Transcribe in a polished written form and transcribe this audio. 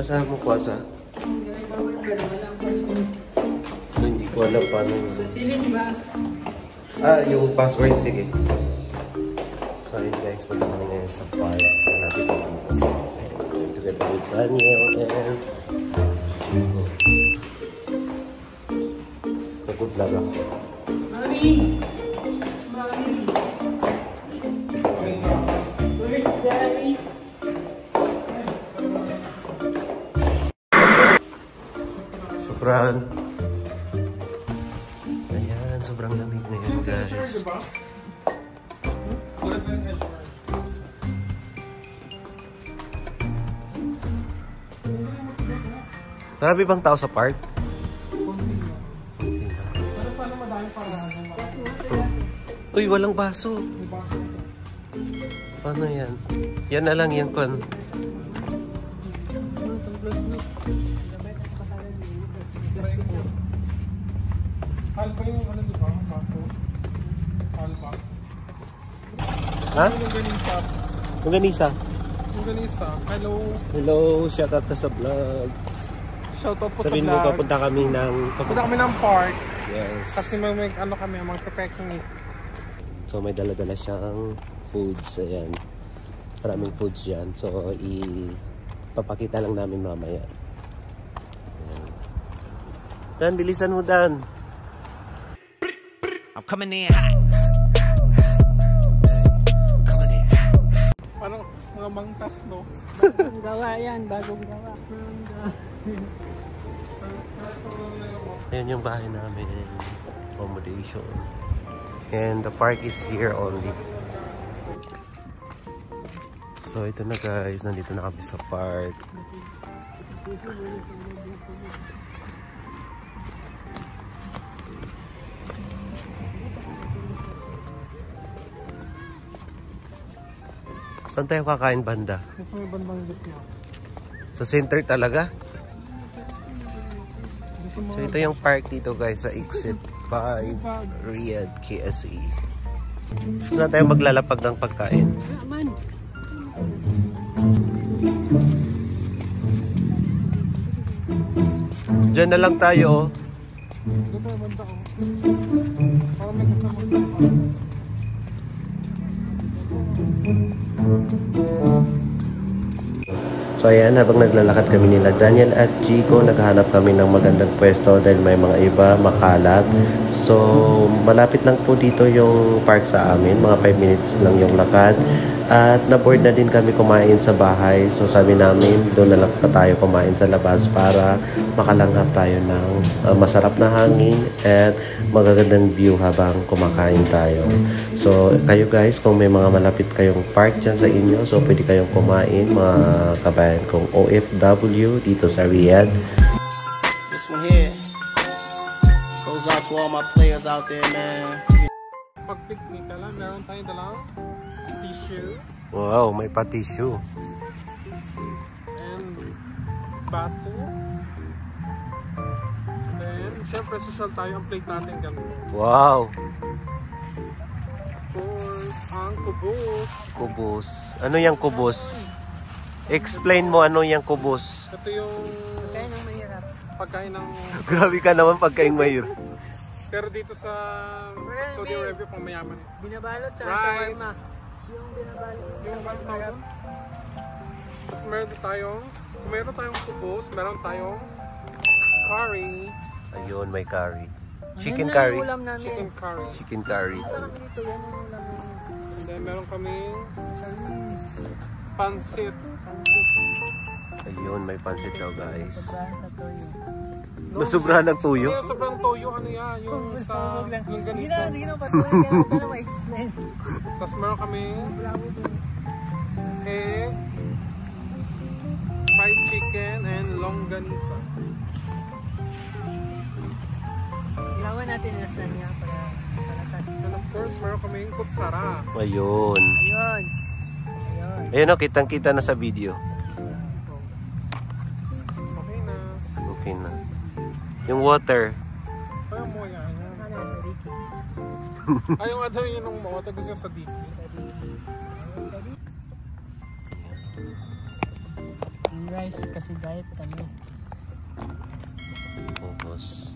Asahan mo kwasa? Hindi ko alam paano. Silid ba? Yung password, sige. So yun guys, punta kami ngayon sa park. Hanapin ko kami kasi. Together with Daniel and Chico. Nag-vlog ako. Mami! Mami! Where's Daddy? Sobrang ayan, sobrang lamig ngayon guys. Marami bang tao sa park? Uy, walang baso. Paano yan? Yan na lang yan, Kon. Alba yung ano diba? Baso? Alba. Ha? Longganisa. Longganisa. Longganisa. Hello. Hello, shoutout ka sa vlog. Shoutout po Sabihin sa mo, vlog. papunta kami ng park. Yes. Kasi may ano kami, mga pepecnic. So may dala-dala siyang foods. Ayan. Maraming foods dyan. So ipapakita lang namin mamaya. Ayan. Dan, bilisan mo Dan. I'm coming in hot. Coming in. Parang mga mangtas, no? Bagong gawa yan, bagong gawa. Ayan yung bahay namin. Accommodation. And the park is here only. So ito na guys, nandito na kami sa park. Saan tayo kakain banda? Ito may bandang gitna. Sa center talaga? So ito yung park dito guys sa exit 5 Riyadh KSE. So saan tayo maglalapag ng pagkain? Diyan na lang tayo. Ito may banda ko. Parang may kasama. So ayan, habang naglalakad kami nila Daniel at Chico, naghahanap kami ng magandang pwesto dahil may mga iba makalat. So malapit lang po dito yung park sa amin, mga 5 minutes lang yung lakad. At na-board na din kami kumain sa bahay. So sabi namin, doon na lang tayo kumain sa labas para makalanghap tayo ng masarap na hangin at magagandang view habang kumakain tayo. So kayo guys, kung may mga malapit kayong park dyan sa inyo, so pwede kayong kumain, mga kabayan kong OFW dito sa Riyadh. This one here goes out to all my players out there, man. Pag picnic ka lang, meron tayong dalang tissue. Wow, may pa-tissue. And baso. Then, syempre social tayo, ang plate natin ganito. Wow, Of course, ang kubos. kubos. Ano yung kubos? Explain mo ano yung kubos. Ito yung Kaya nang mahirap. pagkain ng... Grabe ka naman pagkain mahirap. Pero dito sa Saudi Arabia, pang mayaman. Binabalot sa Rice. shawarma. Yung binabalot. Yung bang tawag? Tapos meron tayong, kung meron tayong kubos, meron tayong curry. Ayun, may curry. Chicken Yan na curry. yung ulam namin. Chicken curry. Chicken curry. Parang dito, yan yung ulam namin. And then meron kaming Chinese. pansit. Ayun, may pansit daw guys. Sobrahan sa toyo. Nasubrahan ng tuyo? Yung sobrang toyo, ano yan? Yung sa longganisa. Sige na, patuloy ka na para ma-explain. Tapos meron kaming Bravo din. egg, fried chicken, and longganisa. Ilawan natin yung lasagna para palatas. And of course, meron kaming kutsara. Ayun. Ayun. Ayun. Ayun o, kitang-kita na sa video. Okay na. Okay na. Yung water. Kaya mo yan. Ano sa Ricky? Ayaw nga daw yun ng mga gusto sa diki. Sa Ricky. Sa Ricky. rice kasi diet kami. Focus.